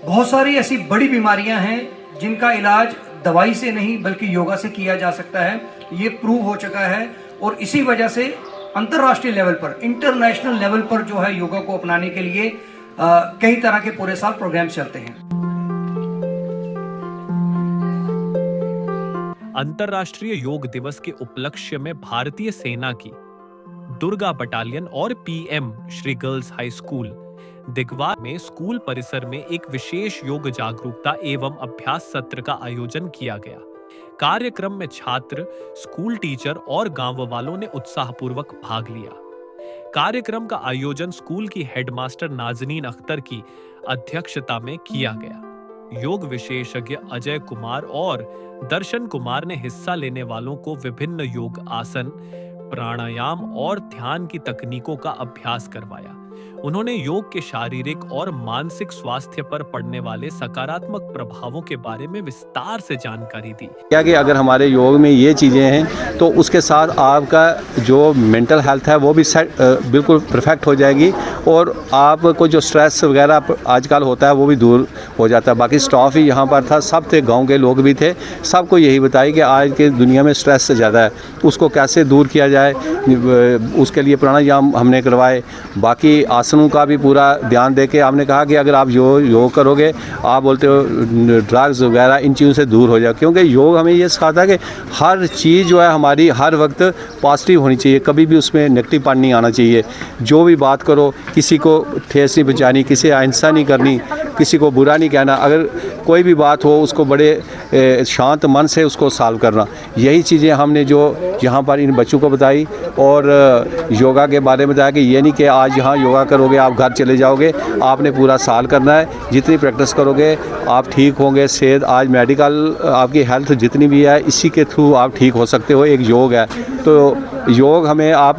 बहुत सारी ऐसी बड़ी बीमारियां हैं जिनका इलाज दवाई से नहीं बल्कि योगा से किया जा सकता है, ये प्रूव हो चुका है। और इसी वजह से अंतर्राष्ट्रीय लेवल पर, इंटरनेशनल लेवल पर जो है योगा को अपनाने के लिए कई तरह के पूरे साल प्रोग्राम चलते हैं। अंतर्राष्ट्रीय योग दिवस के उपलक्ष्य में भारतीय सेना की दुर्गा बटालियन और PM Shri girls high school Digwa में स्कूल परिसर में एक विशेष योग जागरूकता एवं अभ्यास सत्र का आयोजन किया गया। कार्यक्रम में छात्र, स्कूल टीचर और गांव वालों ने उत्साहपूर्वक भाग लिया। कार्यक्रम का आयोजन स्कूल की हेडमास्टर नाजनीन अख्तर की अध्यक्षता में किया गया। योग विशेषज्ञ अजय कुमार और दर्शन कुमार ने हिस्सा लेने वालों को विभिन्न योग आसन, प्राणायाम और ध्यान की तकनीकों का अभ्यास करवाया। उन्होंने योग के शारीरिक और मानसिक स्वास्थ्य पर पड़ने वाले सकारात्मक प्रभावों के बारे में विस्तार से जानकारी दी। क्या कि अगर हमारे योग में ये चीज़ें हैं तो उसके साथ आपका जो मेंटल हेल्थ है वो भी बिल्कुल परफेक्ट हो जाएगी और आपको जो स्ट्रेस वगैरह आजकल होता है वो भी दूर हो जाता है। बाकी स्टाफ ही यहाँ पर था, सब थे, गांव के लोग भी थे, सबको यही बताई कि आज के दुनिया में स्ट्रेस से ज़्यादा है, उसको कैसे दूर किया जाए, उसके लिए प्राणायाम हमने करवाए। बाकी आसनों का भी पूरा ध्यान दे के आपने कहा कि अगर आप योग करोगे, आप बोलते हो ड्रग्स वगैरह इन चीज़ों से दूर हो जाए, क्योंकि योग हमें ये सिखाता है कि हर चीज़ जो है हमारी हर वक्त पॉजिटिव होनी चाहिए, कभी भी उसमें नेगेटिव पॉइंट नहीं आना चाहिए। जो भी बात करो, किसी को ठेस नहीं पहुँचानी, किसी अहिंसा नहीं करनी, किसी को बुरा नहीं कहना, अगर कोई भी बात हो उसको बड़े शांत मन से उसको सॉल्व करना। यही चीज़ें हमने जो यहाँ पर इन बच्चों को बताई और योगा के बारे में बताया कि ये नहीं कि आज यहाँ योगा करोगे आप घर चले जाओगे, आपने पूरा साल करना है, जितनी प्रैक्टिस करोगे आप ठीक होंगे। सेहत आज मेडिकल आपकी हेल्थ जितनी भी है इसी के थ्रू आप ठीक हो सकते हो, एक योग है। तो योग हमें, आप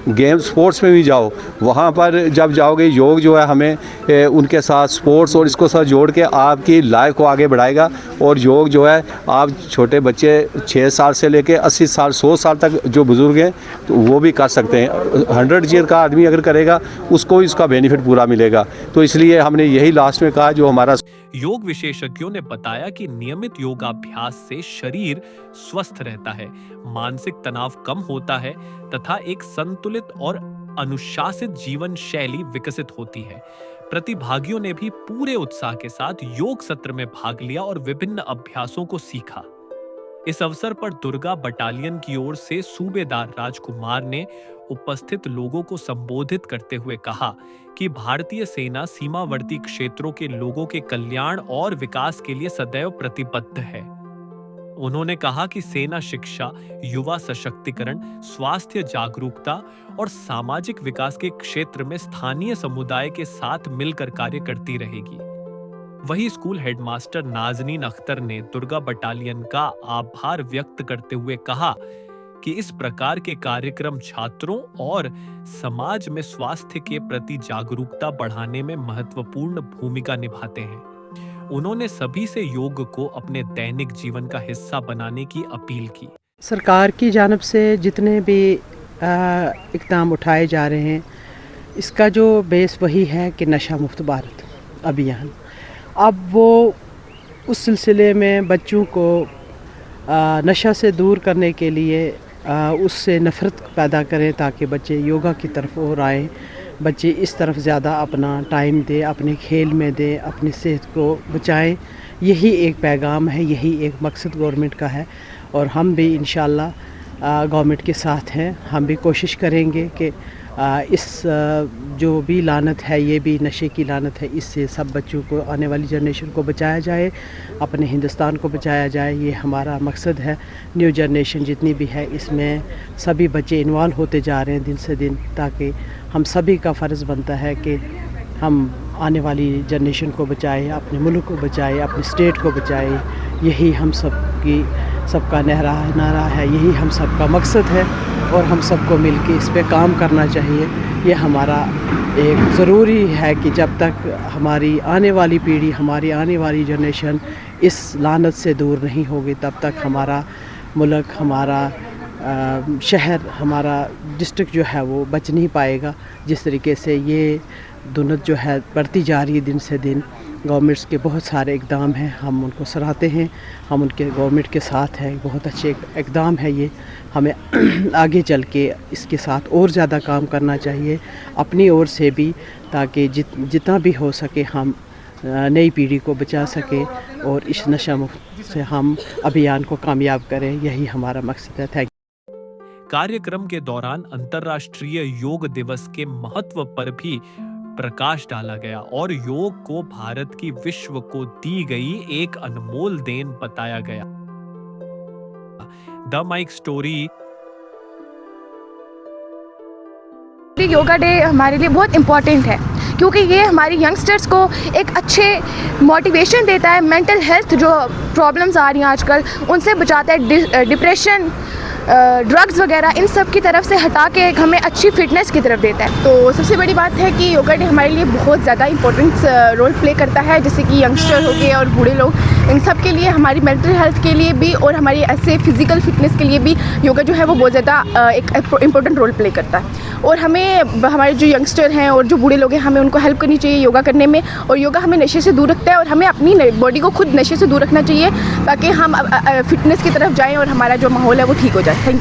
गेम स्पोर्ट्स में भी जाओ, वहाँ पर जब जाओगे योग जो है हमें उनके साथ स्पोर्ट्स और इसको साथ जोड़ के आपकी लाइफ को आगे बढ़ाएगा। और योग जो है आप छोटे बच्चे 6 साल से लेके 80 साल 100 साल तक जो बुज़ुर्ग हैं तो वो भी कर सकते हैं। 100 ईयर का आदमी अगर करेगा उसको इसका बेनिफिट पूरा मिलेगा। तो इसलिए हमने यही लास्ट में कहा जो हमारा। योग विशेषज्ञों ने बताया कि नियमित योगाभ्यास से शरीर स्वस्थ रहता है, मानसिक तनाव कम होता है तथा एक संतुलित और अनुशासित जीवन शैली विकसित होती है। प्रतिभागियों ने भी पूरे उत्साह के साथ योग सत्र में भाग लिया और विभिन्न अभ्यासों को सीखा। इस अवसर पर दुर्गा बटालियन की ओर से सूबेदार राजकुमार ने उपस्थित लोगों को संबोधित करते हुए कहा कि भारतीय सेना सीमावर्ती क्षेत्रों के लोगों के कल्याण और विकास के लिए सदैव प्रतिबद्ध है। उन्होंने कहा कि सेना शिक्षा, युवा सशक्तिकरण, स्वास्थ्य जागरूकता और सामाजिक विकास के क्षेत्र में स्थानीय समुदाय के साथ मिलकर कार्य करती रहेगी। वहीं स्कूल हेडमास्टर नाजनीन अख्तर ने दुर्गा बटालियन का आभार व्यक्त करते हुए कहा कि इस प्रकार के कार्यक्रम छात्रों और समाज में स्वास्थ्य के प्रति जागरूकता बढ़ाने में महत्वपूर्ण भूमिका निभाते हैं। उन्होंने सभी से योग को अपने दैनिक जीवन का हिस्सा बनाने की अपील की। सरकार की जानिब से जितने भी इक़दाम उठाए जा रहे हैं, इसका जो बेस वही है कि नशा मुक्त भारत अभियान। अब वो उस सिलसिले में बच्चों को नशा से दूर करने के लिए उससे नफ़रत पैदा करें ताकि बच्चे योगा की तरफ और आएँ, बच्चे इस तरफ ज़्यादा अपना टाइम दें, अपने खेल में दें, अपनी सेहत को बचाएं। यही एक पैगाम है, यही एक मकसद गवर्नमेंट का है और हम भी इंशाअल्लाह गवर्नमेंट के साथ हैं। हम भी कोशिश करेंगे कि इस जो भी लानत है, ये भी नशे की लानत है, इससे सब बच्चों को, आने वाली जनरेशन को बचाया जाए, अपने हिंदुस्तान को बचाया जाए। ये हमारा मकसद है। न्यू जनरेशन जितनी भी है इसमें सभी बच्चे इन्वॉल्व होते जा रहे हैं दिन से दिन, ताकि हम सभी का फ़र्ज़ बनता है कि हम आने वाली जनरेशन को बचाएं, अपने मुल्क को बचाएं, अपने स्टेट को बचाएं। यही हम सबका नारा है, यही हम सबका मकसद है और हम सबको मिलके इस पे काम करना चाहिए। ये हमारा एक ज़रूरी है कि जब तक हमारी आने वाली पीढ़ी, हमारी आने वाली जनरेशन इस लानत से दूर नहीं होगी, तब तक हमारा मुल्क, हमारा शहर, हमारा डिस्ट्रिक्ट जो है वो बच नहीं पाएगा। जिस तरीके से ये दुनत जो है बढ़ती जा रही है दिन से दिन, गवर्नमेंट्स के बहुत सारे इकदाम हैं, हम उनको सराहते हैं, हम उनके गवर्नमेंट के साथ हैं। बहुत अच्छे इकदाम है ये, हमें आगे चल के इसके साथ और ज़्यादा काम करना चाहिए अपनी ओर से भी, ताकि जितना भी हो सके हम नई पीढ़ी को बचा सके और इस नशा मुक्त से हम अभियान को कामयाब करें। यही हमारा मकसद है। Thank you. कार्यक्रम के दौरान अंतर्राष्ट्रीय योग दिवस के महत्व पर भी प्रकाश डाला गया और योग को भारत की विश्व को दी गई एक अनमोल देन बताया गया। The mic story. Yoga day हमारे लिए बहुत इम्पॉर्टेंट है क्योंकि ये हमारी यंगस्टर्स को एक अच्छे मोटिवेशन देता है। मेंटल हेल्थ जो प्रॉब्लम्स आ रही हैं आजकल उनसे बचाता है, डिप्रेशन, ड्रग्स वगैरह इन सब की तरफ से हटा के एक हमें अच्छी फिटनेस की तरफ देता है। तो सबसे बड़ी बात है कि योगा डे हमारे लिए बहुत ज़्यादा इंपॉर्टेंट रोल प्ले करता है, जैसे कि यंगस्टर हो गए और बूढ़े लोग, इन सब के लिए, हमारी मेंटल हेल्थ के लिए भी और हमारी ऐसे फिजिकल फिटनेस के लिए भी योगा जो है वो बहुत ज़्यादा एक इम्पोर्टेंट रोल प्ले करता है। और हमें हमारे जो यंगस्टर हैं और जो बूढ़े लोग हैं हमें उनको हेल्प करनी चाहिए योगा करने में। और योगा हमें नशे से दूर रखता है और हमें अपनी बॉडी को खुद नशे से दूर रखना चाहिए ताकि हम फिटनेस की तरफ जाएँ और हमारा जो माहौल है वो ठीक हो जाए। Thank you.